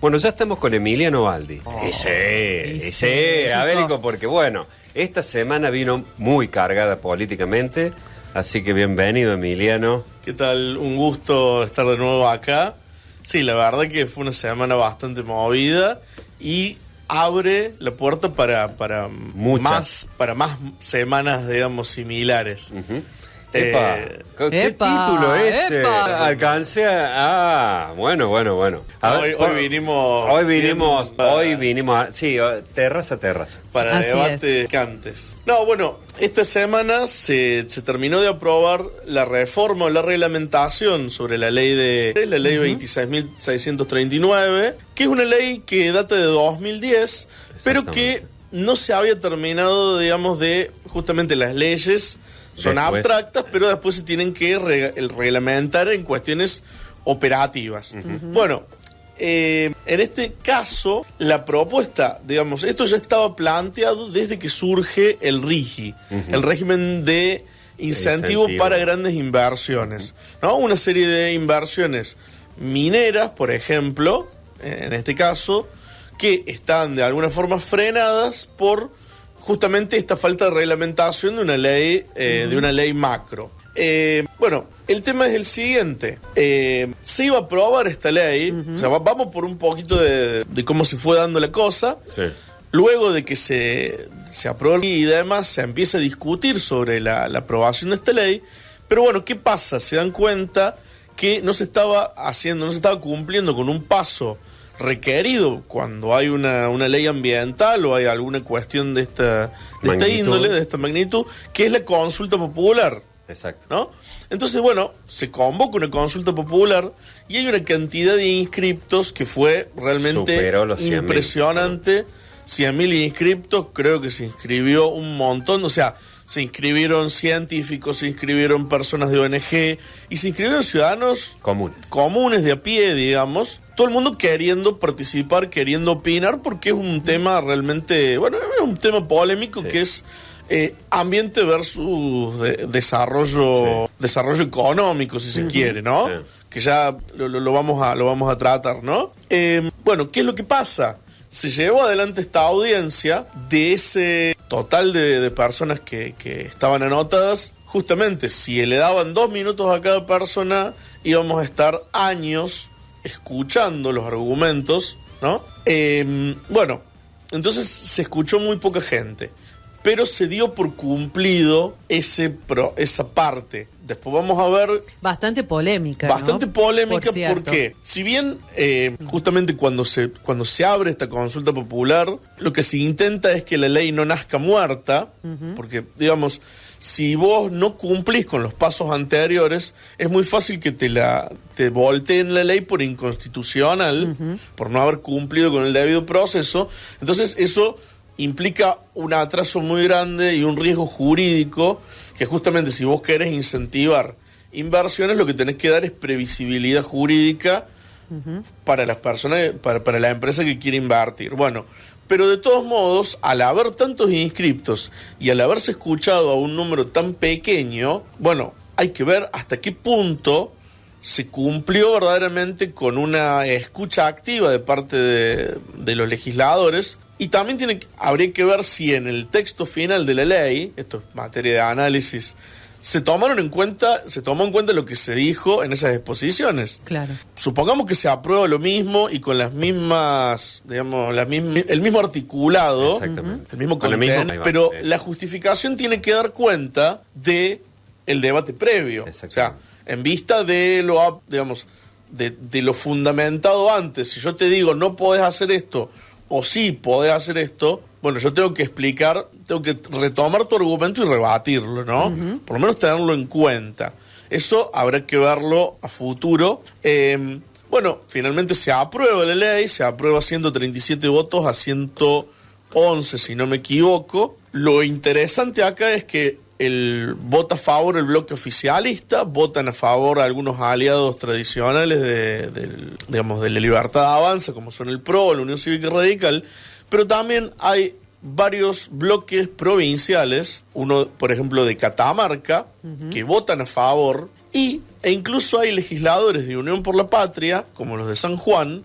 Bueno, ya estamos con Emiliano Baldi. Ese, Abérico, porque bueno, esta semana vino muy cargada políticamente, así que bienvenido, Emiliano. ¿Qué tal? Un gusto estar de nuevo acá. Sí, la verdad que fue una semana bastante movida y abre la puerta para más semanas, digamos, similares. Uh-huh. ¿Qué título ese? Alcancé a... bueno. Hoy vinimos, sí, terraza. Para así debate cantes. No, bueno, esta semana se terminó de aprobar la reforma o la reglamentación sobre la ley 26.639, que es una ley que data de 2010, pero que no se había terminado, digamos, de justamente las leyes. Son abstractas, pero después se tienen que reglamentar en cuestiones operativas. Uh-huh. Bueno, en este caso, la propuesta, digamos, esto ya estaba planteado desde que surge el RIGI, uh-huh, el régimen de incentivo para grandes inversiones, ¿no? Una serie de inversiones mineras, por ejemplo, en este caso, que están de alguna forma frenadas por justamente esta falta de reglamentación de una ley, de una ley macro. Bueno, el tema es el siguiente. Se iba a aprobar esta ley, o sea, vamos por un poquito de cómo se fue dando la cosa. Sí. Luego de que se aprobó y demás, se empieza a discutir sobre la aprobación de esta ley. Pero bueno, ¿qué pasa? Se dan cuenta que no se estaba cumpliendo con un paso requerido cuando hay una ley ambiental o hay alguna cuestión de esta índole, de esta magnitud, que es la consulta popular. Exacto. ¿No? Entonces, bueno, se convoca una consulta popular y hay una cantidad de inscriptos que fue realmente impresionante. 100.000 inscriptos, creo que se inscribió un montón, o sea, se inscribieron científicos, se inscribieron personas de ONG y se inscribieron ciudadanos comunes de a pie, digamos. Todo el mundo queriendo participar, queriendo opinar, porque es un tema realmente, bueno, es un tema polémico, sí, que es ambiente versus desarrollo económico, si se quiere, ¿no? Sí. Que ya lo vamos a tratar, ¿no? Bueno, ¿qué es lo que pasa? Se llevó adelante esta audiencia de ese total de personas que estaban anotadas. Justamente, si le daban 2 minutos a cada persona, íbamos a estar años escuchando los argumentos, ¿no? Bueno, entonces se escuchó muy poca gente, pero se dio por cumplido esa parte. Después vamos a ver... Bastante polémica, Bastante polémica porque, si bien justamente cuando se abre esta consulta popular, lo que se intenta es que la ley no nazca muerta, uh-huh, porque, digamos, si vos no cumplís con los pasos anteriores, es muy fácil que te volteen la ley por inconstitucional, uh-huh, por no haber cumplido con el debido proceso. Entonces eso implica un atraso muy grande y un riesgo jurídico, que justamente si vos querés incentivar inversiones, lo que tenés que dar es previsibilidad jurídica, uh-huh, para las personas, para la empresa que quiere invertir. Bueno, pero de todos modos, al haber tantos inscriptos y al haberse escuchado a un número tan pequeño, bueno, hay que ver hasta qué punto se cumplió verdaderamente con una escucha activa de parte de los legisladores. Y también habría que ver si en el texto final de la ley, esto es materia de análisis, se tomó en cuenta lo que se dijo en esas exposiciones. Claro. Supongamos que se aprueba lo mismo y con las mismas, digamos, el mismo articulado, exactamente, el mismo contenido, pero la justificación tiene que dar cuenta de el debate previo. O sea, en vista de lo, digamos, de lo fundamentado antes. Si yo te digo no podés hacer esto o sí podés hacer esto, bueno, yo tengo que retomar tu argumento y rebatirlo, ¿no? Uh-huh. Por lo menos tenerlo en cuenta. Eso habrá que verlo a futuro. Bueno, finalmente se aprueba la ley, se aprueba 137 votos a 111, si no me equivoco. Lo interesante acá es que vota a favor el bloque oficialista, votan a favor algunos aliados tradicionales de la Libertad de Avanza, como son el PRO, la Unión Cívica Radical, pero también hay varios bloques provinciales, uno, por ejemplo, de Catamarca, uh-huh, que votan a favor, e incluso hay legisladores de Unión por la Patria, como los de San Juan,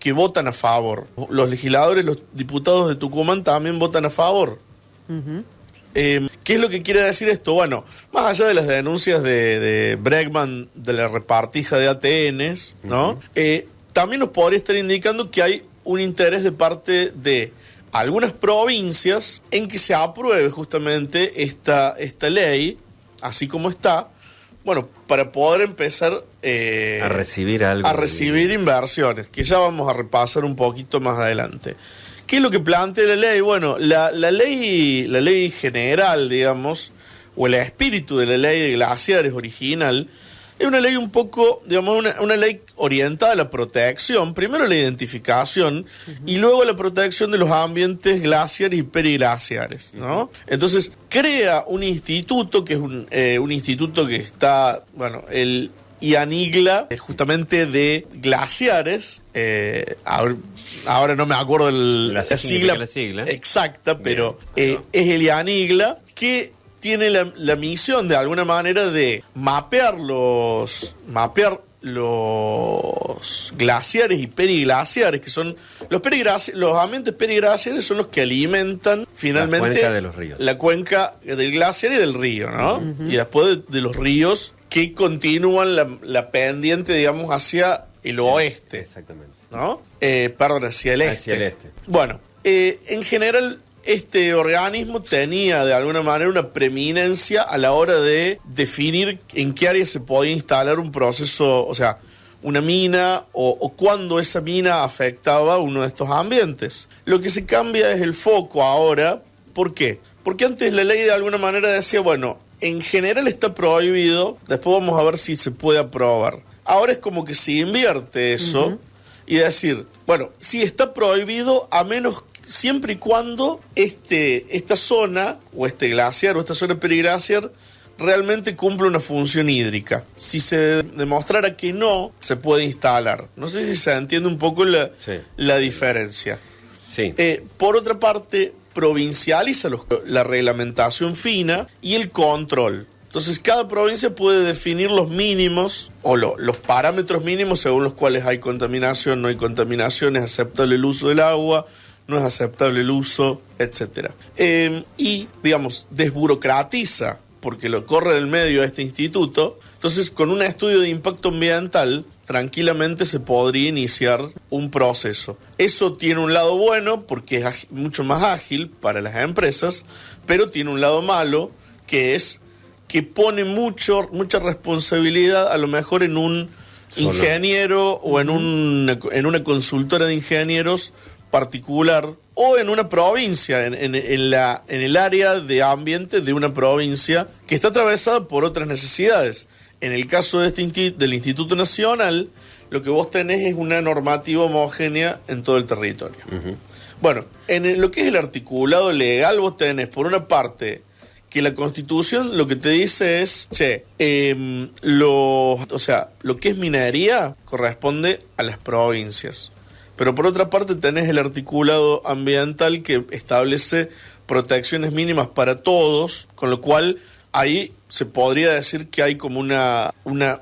que votan a favor. Los legisladores, los diputados de Tucumán también votan a favor. Uh-huh. ¿Qué es lo que quiere decir esto? Bueno, más allá de las denuncias de Bregman de la repartija de ATNs, ¿no? También nos podría estar indicando que hay un interés de parte de algunas provincias en que se apruebe justamente esta ley, así como está, bueno, para poder empezar a recibir algo. A recibir inversiones, que ya vamos a repasar un poquito más adelante. ¿Qué es lo que plantea la ley? Bueno, la ley general, digamos, o el espíritu de la ley de glaciares original, es una ley un poco, digamos, una ley orientada a la protección, primero la identificación, uh-huh, y luego la protección de los ambientes glaciares y periglaciares, ¿no? Uh-huh. Entonces, crea un instituto, que es un instituto que está, bueno, el IANIGLA, justamente de glaciares. Ahora no me acuerdo la sigla exacta, pero es el IANIGLA, que tiene la misión de alguna manera de mapear los glaciares y periglaciares, que son los ambientes periglaciares son los que alimentan finalmente la cuenca de los ríos, la cuenca del glaciar y del río, ¿no? Uh-huh. Y después de los ríos que continúan la pendiente, digamos, hacia el oeste. Exactamente. ¿No? Perdón, hacia el este. Hacia el este. Bueno, en general, este organismo tenía de alguna manera una preeminencia a la hora de definir en qué área se podía instalar un proceso, o sea, una mina o cuándo esa mina afectaba uno de estos ambientes. Lo que se cambia es el foco ahora. ¿Por qué? Porque antes la ley de alguna manera decía, bueno, en general está prohibido, después vamos a ver si se puede aprobar. Ahora es como que se invierte eso, uh-huh, y decir, bueno, sí está prohibido a menos siempre y cuando esta zona, o este glaciar, o esta zona periglaciar, realmente cumple una función hídrica. Si se demostrara que no, se puede instalar. No sé si se entiende un poco la diferencia. Sí. Por otra parte, provincializa la reglamentación fina y el control. Entonces, cada provincia puede definir los mínimos o los parámetros mínimos según los cuales hay contaminación, no hay contaminación, es aceptable el uso del agua, no es aceptable el uso, etc. Y, digamos, desburocratiza, porque lo corre del medio a este instituto. Entonces, con un estudio de impacto ambiental, tranquilamente se podría iniciar un proceso. Eso tiene un lado bueno, porque es mucho más ágil para las empresas, pero tiene un lado malo, que es que pone mucha responsabilidad a lo mejor en un ingeniero o en una consultora de ingenieros particular o en una provincia, en el área de ambiente de una provincia que está atravesada por otras necesidades. En el caso de del Instituto Nacional, lo que vos tenés es una normativa homogénea en todo el territorio. Uh-huh. Bueno, en lo que es el articulado legal, vos tenés por una parte que la Constitución lo que te dice es, lo que es minería corresponde a las provincias. Pero por otra parte tenés el articulado ambiental que establece protecciones mínimas para todos, con lo cual ahí se podría decir que hay como una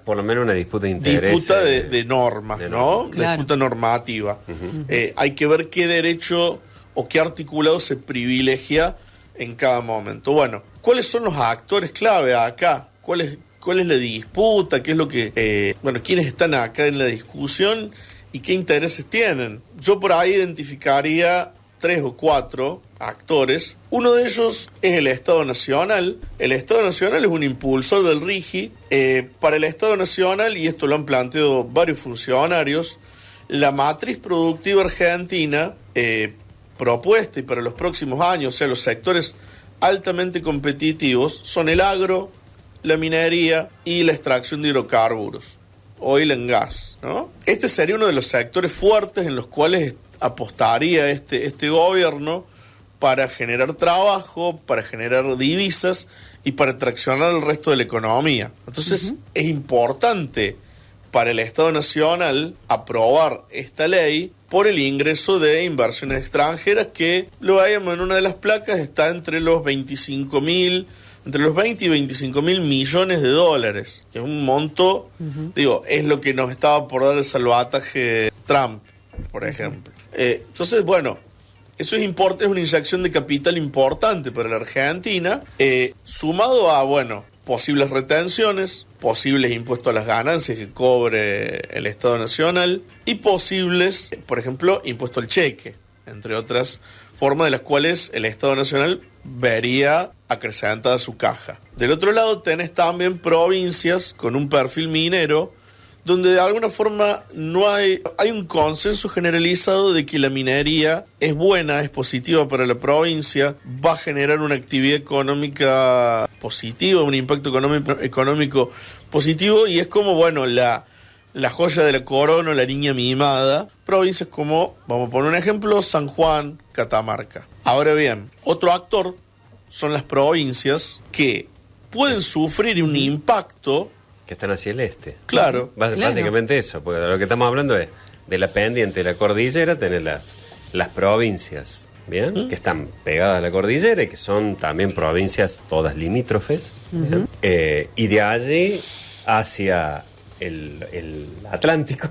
por lo menos una disputa de interés. Disputa de normas, ¿no? Claro. Disputa normativa. Uh-huh. Hay que ver qué derecho o qué articulado se privilegia en cada momento. Bueno, ¿cuáles son los actores clave acá? ¿Cuál es la disputa? ¿Qué es lo que quiénes están acá en la discusión y qué intereses tienen? Yo por ahí identificaría 3 o 4 actores. Uno de ellos es el Estado Nacional. El Estado Nacional es un impulsor del RIGI. Para el Estado Nacional, y esto lo han planteado varios funcionarios, la matriz productiva argentina propuesta y para los próximos años, o sea, los sectores altamente competitivos son el agro, la minería y la extracción de hidrocarburos, oil and gas, ¿no? Este sería uno de los sectores fuertes en los cuales apostaría este gobierno para generar trabajo, para generar divisas y para traccionar el resto de la economía. Entonces, es importante para el Estado Nacional aprobar esta ley por el ingreso de inversiones extranjeras que, lo veíamos en una de las placas, está entre los 20 y 25 mil millones de dólares, que es un monto, es lo que nos estaba por dar el salvataje Trump. por ejemplo. Entonces, bueno, eso es una inyección de capital importante para la Argentina, sumado a, bueno, posibles retenciones, posibles impuestos a las ganancias que cobre el Estado Nacional y posibles, por ejemplo, impuesto al cheque, entre otras formas de las cuales el Estado Nacional vería acrecentada su caja. Del otro lado tenés también provincias con un perfil minero donde de alguna forma hay un consenso generalizado de que la minería es buena, es positiva para la provincia, va a generar una actividad económica positiva, un impacto económico positivo, y es como, bueno, la joya de la corona, la niña mimada. Provincias como, vamos a poner un ejemplo, San Juan, Catamarca. Ahora bien, otro actor son las provincias que pueden sufrir un impacto que están hacia el este. Claro. Básicamente eso, porque de lo que estamos hablando es de la pendiente de la cordillera, tener las provincias, ¿bien? Que están pegadas a la cordillera y que son también provincias todas limítrofes, y de allí hacia el Atlántico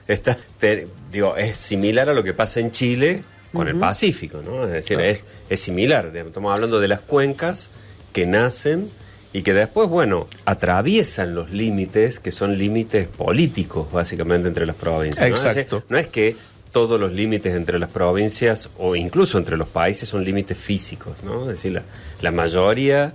es similar a lo que pasa en Chile con el Pacífico, ¿no? Es decir, es similar. Estamos hablando de las cuencas que nacen y que después, bueno, atraviesan los límites, que son límites políticos, básicamente, entre las provincias, ¿no? Exacto. No es que todos los límites entre las provincias o incluso entre los países son límites físicos, ¿no? Es decir, la mayoría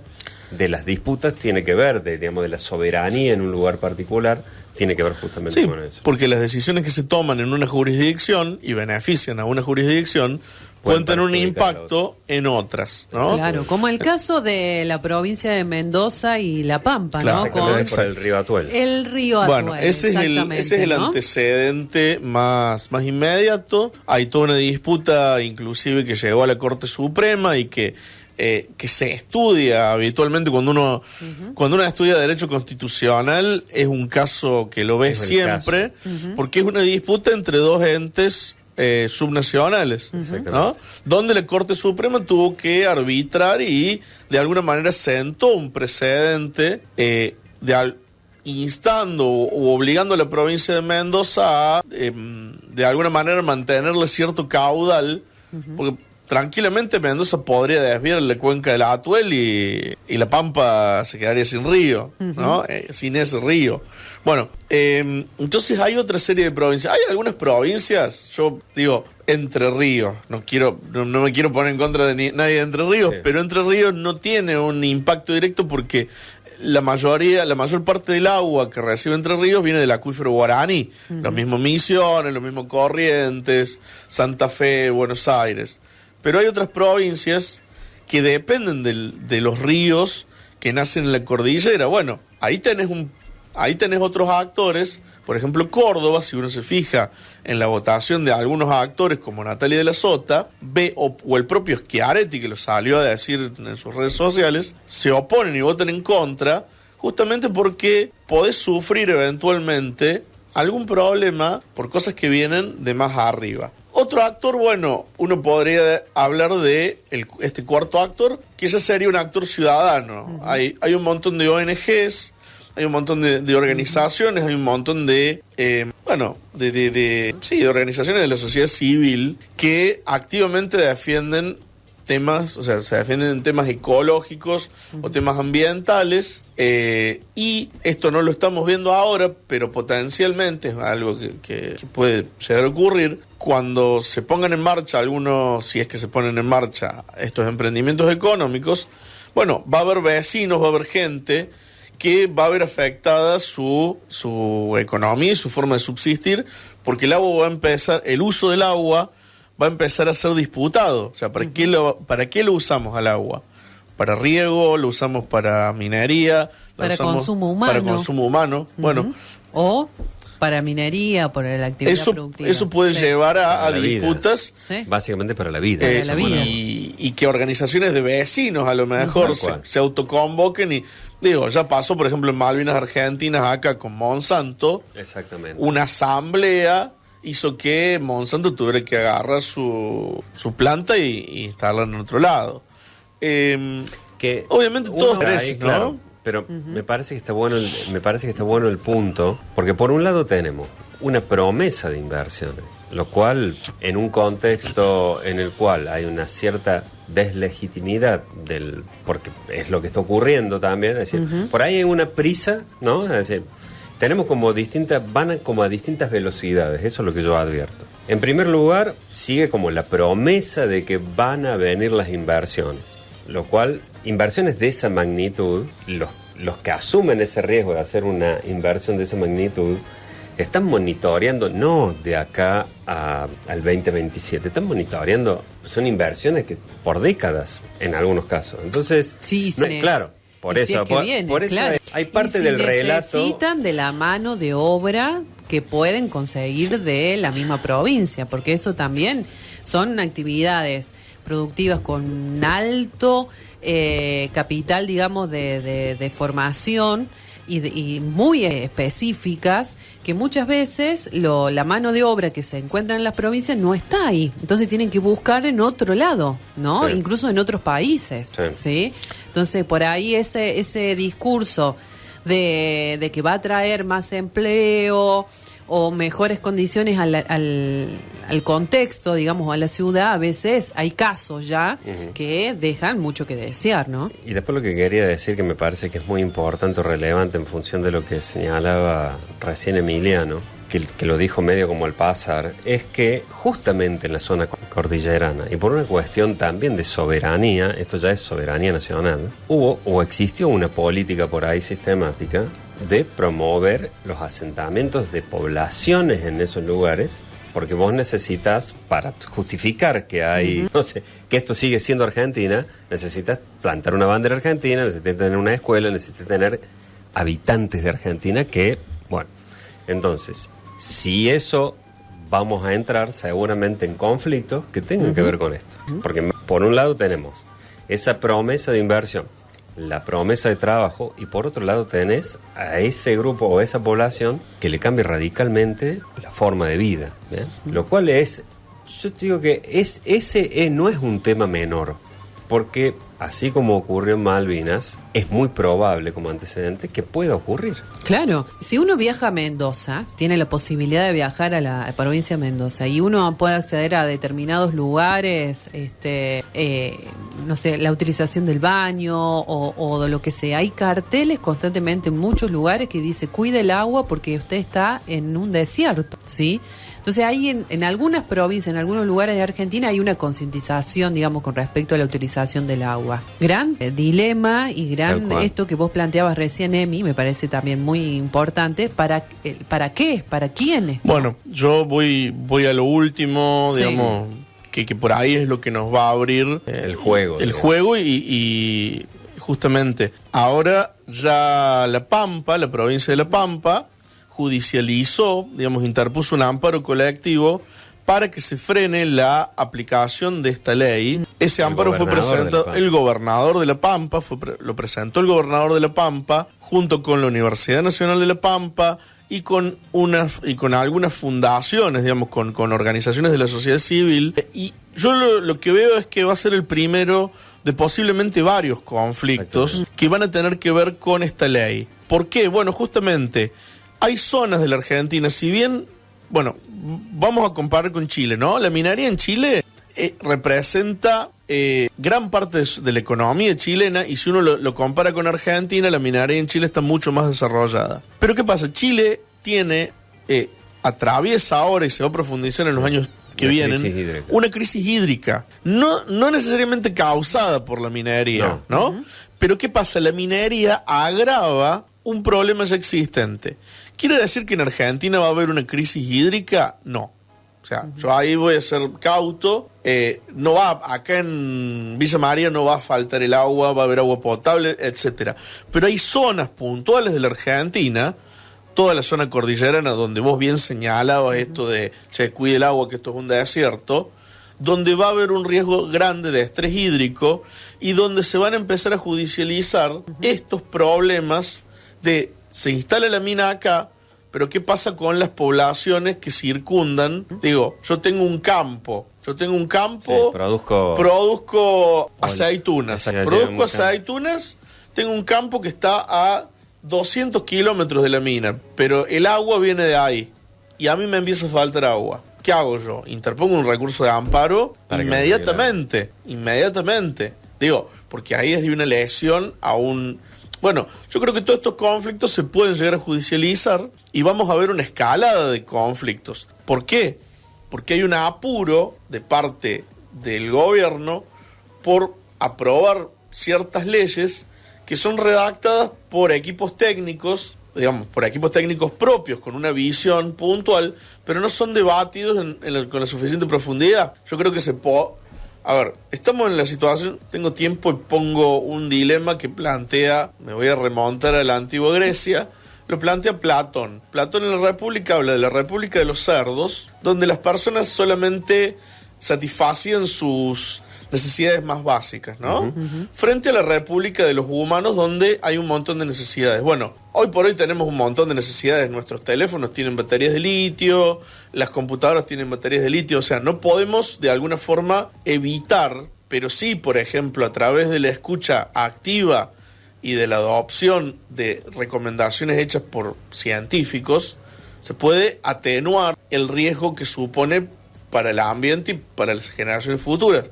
de las disputas tiene que ver, de la soberanía en un lugar particular, tiene que ver justamente con eso. Porque las decisiones que se toman en una jurisdicción y benefician a una jurisdicción pueden tener un impacto en otras, ¿no? Claro, como el caso de la provincia de Mendoza y La Pampa, claro, ¿no? Con el río Atuel. El río Atuel, bueno, ese es el ¿no? antecedente más inmediato. Hay toda una disputa, inclusive, que llegó a la Corte Suprema y que se estudia habitualmente cuando uno estudia Derecho Constitucional. Es un caso que lo ves siempre, porque es una disputa entre dos entes subnacionales, ¿no? Donde la Corte Suprema tuvo que arbitrar y de alguna manera sentó un precedente instando o obligando a la provincia de Mendoza a de alguna manera mantenerle cierto caudal, porque tranquilamente Mendoza podría desviar la cuenca del Atuel y la Pampa se quedaría sin río, ¿no? Sin ese río. Bueno, entonces hay otra serie de provincias. Hay algunas provincias, yo digo, Entre Ríos, no me quiero poner en contra de nadie de Entre Ríos, pero Entre Ríos no tiene un impacto directo porque la mayor parte del agua que recibe Entre Ríos viene del acuífero Guaraní. Los mismos Misiones, los mismos Corrientes, Santa Fe, Buenos Aires. Pero hay otras provincias que dependen de los ríos que nacen en la cordillera. Bueno, ahí tenés otros actores. Por ejemplo, Córdoba, si uno se fija en la votación de algunos actores como Natalia de la Sota, o el propio Schiaretti, que lo salió a decir en sus redes sociales, se oponen y votan en contra, justamente porque podés sufrir eventualmente algún problema por cosas que vienen de más arriba. Otro actor, bueno, uno podría hablar de este cuarto actor, que ya sería un actor ciudadano. Hay un montón de ONGs, hay un montón de organizaciones, hay un montón de organizaciones de la sociedad civil que activamente defienden temas, o sea, se defienden en temas ecológicos o temas ambientales, y esto no lo estamos viendo ahora, pero potencialmente es algo que puede llegar a ocurrir cuando se pongan en marcha si es que se ponen en marcha estos emprendimientos económicos. Bueno, va a haber vecinos, va a haber gente que va a ver afectada su economía y su forma de subsistir, porque el uso del agua va a empezar a ser disputado. O sea, ¿para qué lo usamos al agua? Para riego, lo usamos para minería, para consumo humano. Bueno, o para minería, para la actividad productiva. Eso puede llevar a disputas. Sí. Básicamente para la vida. Y que organizaciones de vecinos a lo mejor se autoconvoquen y... ya pasó, por ejemplo, en Malvinas Argentinas, acá con Monsanto. Exactamente. Una asamblea hizo que Monsanto tuviera que agarrar su planta y instalarla en otro lado. Que obviamente todos crecen, ¿no? Claro, pero me parece que está bueno el punto, porque por un lado tenemos una promesa de inversiones, lo cual en un contexto en el cual hay una cierta deslegitimidad porque es lo que está ocurriendo también, es decir, por ahí hay una prisa, ¿no? Es decir, tenemos van como a distintas velocidades, eso es lo que yo advierto. En primer lugar, sigue como la promesa de que van a venir las inversiones, lo cual, inversiones de esa magnitud, los que asumen ese riesgo de hacer una inversión de esa magnitud, están monitoreando, no de acá al 2027, están monitoreando, son inversiones que por décadas en algunos casos. Entonces, sí, no, claro, por eso, por eso claro. hay parte del relato. Necesitan de la mano de obra que pueden conseguir de la misma provincia, porque eso también son actividades productivas con alto capital, digamos, de formación y muy específicas, que muchas veces la mano de obra que se encuentra en las provincias no está ahí. Entonces tienen que buscar en otro lado, ¿no? Sí. Incluso en otros países, ¿sí? Entonces, por ahí ese discurso de que va a traer más empleo o mejores condiciones al contexto, digamos, a la ciudad, a veces hay casos ya que dejan mucho que desear, ¿no? Y después lo que quería decir, que me parece que es muy importante o relevante en función de lo que señalaba recién Emiliano, que lo dijo medio como al pasar, es que justamente en la zona cordillerana, y por una cuestión también de soberanía, esto ya es soberanía nacional, hubo o existió una política por ahí sistemática de promover los asentamientos de poblaciones en esos lugares, porque vos necesitas, para justificar que hay, no sé, que esto sigue siendo Argentina, necesitas plantar una bandera argentina, necesitas tener una escuela, necesitas tener habitantes de Argentina que, bueno, entonces, si eso vamos a entrar seguramente en conflictos que tengan que ver con esto. Porque por un lado tenemos esa promesa de inversión, la promesa de trabajo, y por otro lado tenés a ese grupo o esa población que le cambie radicalmente la forma de vida, ¿bien? Lo cual es, yo te digo que ese no es un tema menor, porque así como ocurrió en Malvinas, es muy probable como antecedente que pueda ocurrir. Claro, si uno viaja a Mendoza, tiene la posibilidad de viajar a la provincia de Mendoza y uno puede acceder a determinados lugares, no sé, la utilización del baño o de lo que sea. Hay carteles constantemente en muchos lugares que dice cuide el agua porque usted está en un desierto, ¿sí? Entonces ahí en algunas provincias, en algunos lugares de Argentina hay una concientización, digamos, con respecto a la utilización del agua. Gran dilema y gran esto que vos planteabas recién, Emi, me parece también muy importante. ¿Para qué? ¿Para quiénes? Bueno, yo voy a lo último, digamos, que por ahí es lo que nos va a abrir el juego. El juego y justamente ahora ya La Pampa, la provincia de La Pampa, judicializó, digamos, interpuso un amparo colectivo para que se frene la aplicación de esta ley. Ese amparo fue presentado, el gobernador de La Pampa, lo presentó el gobernador de La Pampa, junto con la Universidad Nacional de La Pampa y con algunas fundaciones, digamos, con organizaciones de la sociedad civil. Y yo lo que veo es que va a ser el primero de posiblemente varios conflictos que van a tener que ver con esta ley. ¿Por qué? Bueno, justamente hay zonas de la Argentina, si bien, bueno, vamos a comparar con Chile, ¿no? La minería en Chile representa gran parte de la economía chilena, y si uno lo compara con Argentina, la minería en Chile está mucho más desarrollada. Pero ¿qué pasa? Chile atraviesa ahora y se va a profundizar en los años que vienen una crisis hídrica, no necesariamente causada por la minería, ¿no? Pero ¿qué pasa? La minería agrava un problema ya existente. ¿Quiere decir que en Argentina va a haber una crisis hídrica? No. O sea, yo ahí voy a ser cauto. Acá en Villa María no va a faltar el agua, va a haber agua potable, etcétera. Pero hay zonas puntuales de la Argentina, toda la zona cordillerana, donde vos bien señalabas esto de, cuide el agua, que esto es un desierto, donde va a haber un riesgo grande de estrés hídrico y donde se van a empezar a judicializar estos problemas de se instala la mina acá, pero ¿qué pasa con las poblaciones que circundan? Digo, yo tengo un campo, produzco aceitunas, tengo un campo que está a 200 kilómetros de la mina, pero el agua viene de ahí. y a mí me empieza a faltar agua. ¿Qué hago yo? Interpongo un recurso de amparo inmediatamente. Digo, porque ahí es de una lesión a un... Bueno, yo creo que todos estos conflictos se pueden llegar a judicializar y vamos a ver una escalada de conflictos. ¿Por qué? Porque hay un apuro de parte del gobierno por aprobar ciertas leyes que son redactadas por equipos técnicos, digamos, por equipos técnicos propios, con una visión puntual, pero no son debatidos con la suficiente profundidad. Yo creo que a ver, estamos en la situación, tengo tiempo y pongo un dilema que plantea, me voy a remontar a la antigua Grecia, lo plantea Platón. Platón en la República habla de la República de los cerdos, donde las personas solamente satisfacían sus necesidades más básicas, ¿no? Frente a la República de los humanos, donde hay un montón de necesidades. Bueno, hoy por hoy tenemos un montón de necesidades. Nuestros teléfonos tienen baterías de litio, las computadoras tienen baterías de litio. O sea, no podemos de alguna forma evitar, pero sí, por ejemplo, a través de la escucha activa y de la adopción de recomendaciones hechas por científicos, se puede atenuar el riesgo que supone para el ambiente y para las generaciones futuras.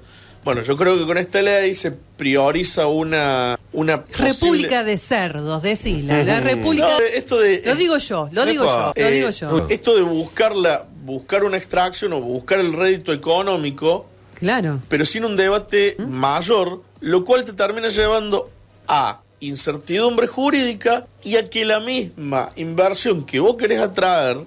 Bueno, yo creo que con esta ley se prioriza una República de cerdos, decíla. La República... No, esto de... Lo digo yo. Esto de buscar una extracción o buscar el rédito económico, claro, pero sin un debate mayor, lo cual te termina llevando a incertidumbre jurídica y a que la misma inversión que vos querés atraer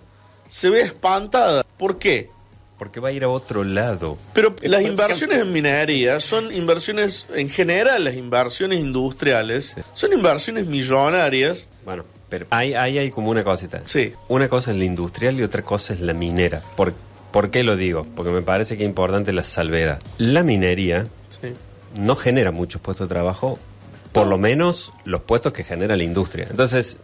se vea espantada. ¿Por qué? Porque va a ir a otro lado. Pero las inversiones en minería son inversiones, en general las inversiones industriales, son inversiones millonarias. Bueno, pero ahí hay como una cosita. Sí. Una cosa es la industrial y otra cosa es la minera. ¿Por qué lo digo? Porque me parece que es importante la salvedad. La minería no genera muchos puestos de trabajo, por lo menos los puestos que genera la industria. Entonces...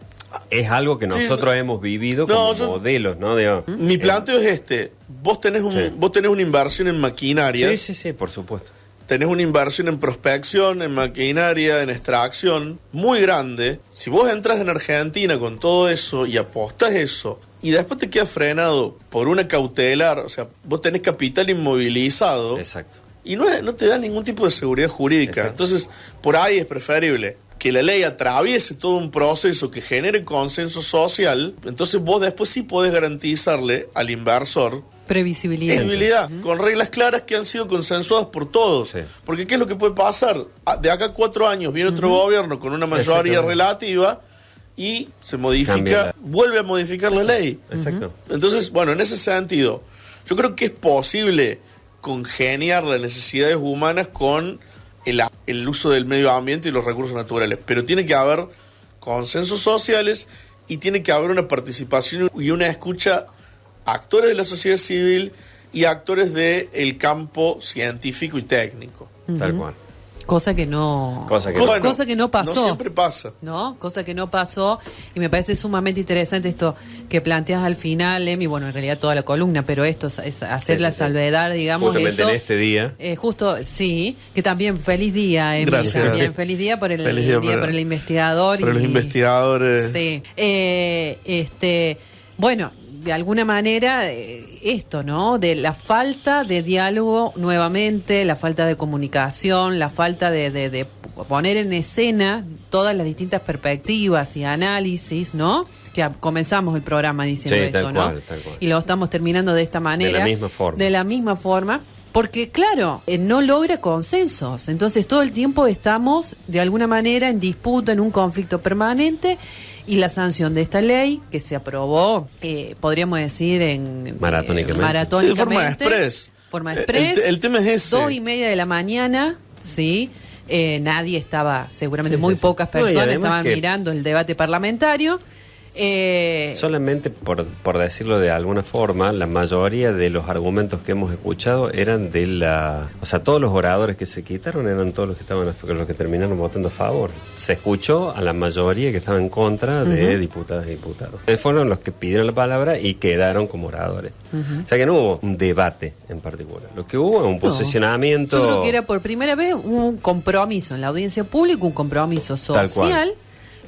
es algo que nosotros hemos vivido como modelos, ¿no? Mi planteo es este. Vos tenés una inversión en maquinarias. Sí, por supuesto. Tenés una inversión en prospección, en maquinaria, en extracción, muy grande. Si vos entras en Argentina con todo eso y apostás eso, y después te quedas frenado por una cautelar, o sea, vos tenés capital inmovilizado. Exacto. Y no te da ningún tipo de seguridad jurídica. Exacto. Entonces, por ahí es preferible que la ley atraviese todo un proceso que genere consenso social, entonces vos después sí podés garantizarle al inversor previsibilidad, con reglas claras que han sido consensuadas por todos. Sí. Porque ¿qué es lo que puede pasar? De acá a 4 años viene otro gobierno con una mayoría relativa y se modifica, vuelve a modificar la ley. Exacto. Entonces, bueno, en ese sentido, yo creo que es posible congeniar las necesidades humanas con el uso del medio ambiente y los recursos naturales, pero tiene que haber consensos sociales y tiene que haber una participación y una escucha a actores de la sociedad civil y actores del campo científico y técnico. Tal cual. Cosa que no pasó. No siempre pasa. ¿No? Cosa que no pasó. Y me parece sumamente interesante esto que planteas al final, Emi. Bueno, en realidad toda la columna, pero esto es hacer la salvedad, digamos. Justamente en este día. Que también feliz día, Emi. Gracias. También feliz día por el día por el investigador. Por los investigadores. Sí. Bueno, de alguna manera esto, ¿no? De la falta de diálogo nuevamente, la falta de comunicación, la falta de poner en escena todas las distintas perspectivas y análisis, ¿no? Que comenzamos el programa diciendo esto, ¿no? Tal cual. Y lo estamos terminando de esta manera. De la misma forma. Porque, claro, no logra consensos. Entonces, todo el tiempo estamos, de alguna manera, en disputa, en un conflicto permanente. Y la sanción de esta ley, que se aprobó, podríamos decir, maratónicamente. Sí, de forma express. El tema es ese. 2:30 de la mañana, ¿sí? Nadie estaba, seguramente muy pocas personas estaban mirando el debate parlamentario. Solamente por decirlo de alguna forma, la mayoría de los argumentos que hemos escuchado eran o sea, todos los oradores que se quitaron eran todos los que estaban los que terminaron votando a favor. Se escuchó a la mayoría que estaba en contra de diputadas y diputados. Fueron los que pidieron la palabra y quedaron como oradores. O sea que no hubo un debate en particular. Lo que hubo es un posicionamiento. Yo creo que era por primera vez un compromiso en la audiencia pública, un compromiso social.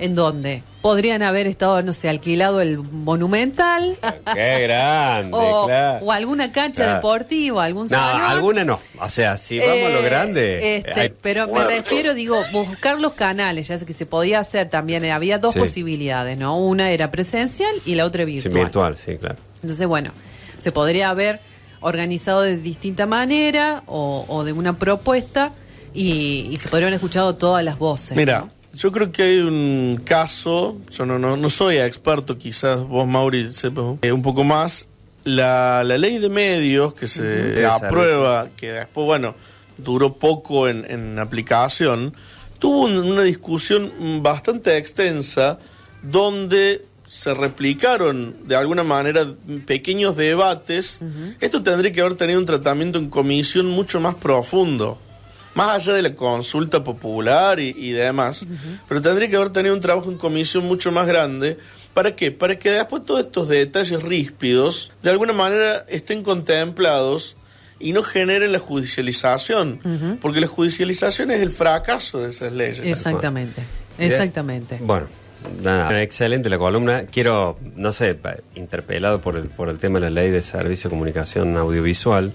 ¿En dónde? Podrían haber estado, no sé, alquilado el Monumental. ¡Qué grande! O alguna cancha deportiva, algún salón. No, alguna no. O sea, si vamos a lo grande. Pero me refiero, digo, buscar los canales, ya sé que se podía hacer también. Había dos posibilidades, ¿no? Una era presencial y la otra virtual. Sí, virtual, sí, claro. Entonces, bueno, se podría haber organizado de distinta manera o de una propuesta y se podrían haber escuchado todas las voces. Mira. ¿no? Yo creo que hay un caso, yo no soy experto, quizás vos, Mauri, sepas un poco más. La ley de medios que se aprueba, que después, bueno, duró poco en aplicación, tuvo una discusión bastante extensa donde se replicaron de alguna manera pequeños debates. Esto tendría que haber tenido un tratamiento en comisión mucho más profundo. Más allá de la consulta popular y demás, pero tendría que haber tenido un trabajo en comisión mucho más grande. ¿Para qué? Para que después todos estos detalles ríspidos, de alguna manera, estén contemplados y no generen la judicialización. Porque la judicialización es el fracaso de esas leyes. Exactamente, exactamente. Bueno. Nada, excelente la columna. Quiero, no sé, interpelado por el tema de la ley de servicio de comunicación audiovisual,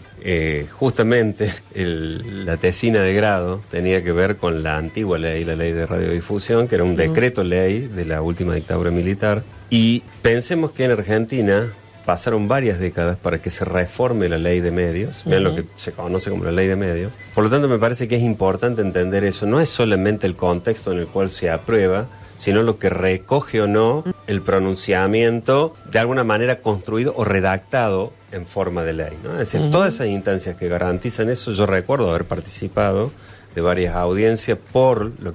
justamente la tesina de grado tenía que ver con la antigua ley, la ley de radiodifusión, que era un decreto ley de la última dictadura militar. Y pensemos que en Argentina pasaron varias décadas para que se reforme la ley de medios, vean lo que se conoce como la ley de medios. Por lo tanto, me parece que es importante entender eso. No es solamente el contexto en el cual se aprueba, sino lo que recoge o no el pronunciamiento de alguna manera construido o redactado en forma de ley, ¿no? Es decir, todas esas instancias que garantizan eso, yo recuerdo haber participado de varias audiencias por lo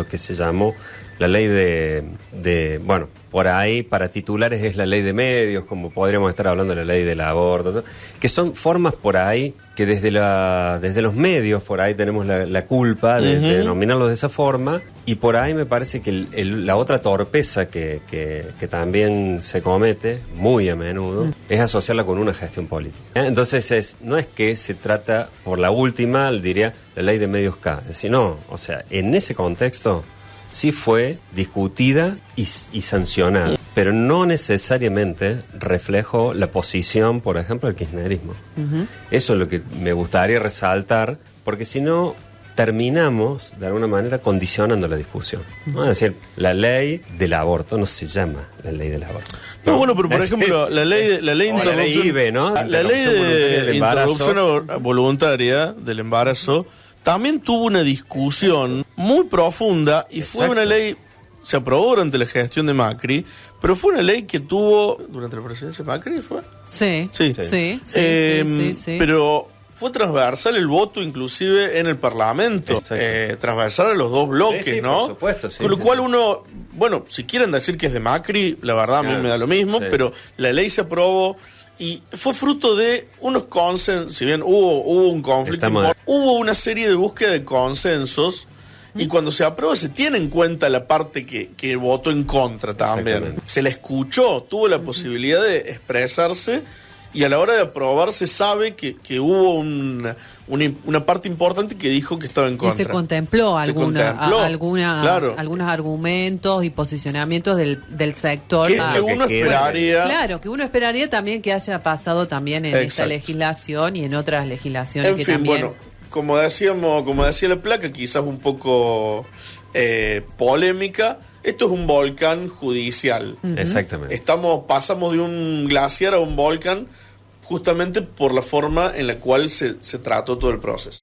que se llamó la ley de bueno, por ahí para titulares es la ley de medios, como podríamos estar hablando de la ley del aborto, ¿no? Que son formas por ahí que desde los medios por ahí tenemos la culpa de denominarlos de esa forma, y por ahí me parece que la otra torpeza que también se comete muy a menudo es asociarla con una gestión política. Entonces no es que se trata por la última, diría, la ley de medios K, es decir, no, o sea, en ese contexto sí fue discutida y sancionada, pero no necesariamente reflejó la posición, por ejemplo, del kirchnerismo. Eso es lo que me gustaría resaltar, porque si no terminamos de alguna manera condicionando la discusión, ¿no? Es decir, la ley del aborto no se llama la ley del aborto. No, bueno, pero por ejemplo, la ley de interrupción, ¿no? La ley de interrupción voluntaria del embarazo también tuvo una discusión muy profunda y fue una ley, se aprobó durante la gestión de Macri, pero fue una ley que tuvo durante la presidencia de Macri, ¿fue? Sí. Pero fue transversal el voto inclusive en el Parlamento, transversal a los dos bloques, ¿no? Por supuesto, con lo cual uno, bueno, si quieren decir que es de Macri, la verdad a mí me da lo mismo, pero la ley se aprobó. Y fue fruto de unos consensos, si bien hubo un conflicto, hubo una serie de búsqueda de consensos, y cuando se aprueba se tiene en cuenta la parte que votó en contra también. Se le escuchó, tuvo la posibilidad de expresarse, y a la hora de aprobar se sabe que hubo una parte importante que dijo que estaba en contra. Y se contempló algunos argumentos y posicionamientos del sector. Que uno esperaría. Claro, que uno esperaría también que haya pasado también en esta legislación y en otras legislaciones que también. Bueno, como decía la placa, quizás un poco polémica. Esto es un volcán judicial. Exactamente. Pasamos de un glaciar a un volcán justamente por la forma en la cual se trató todo el proceso.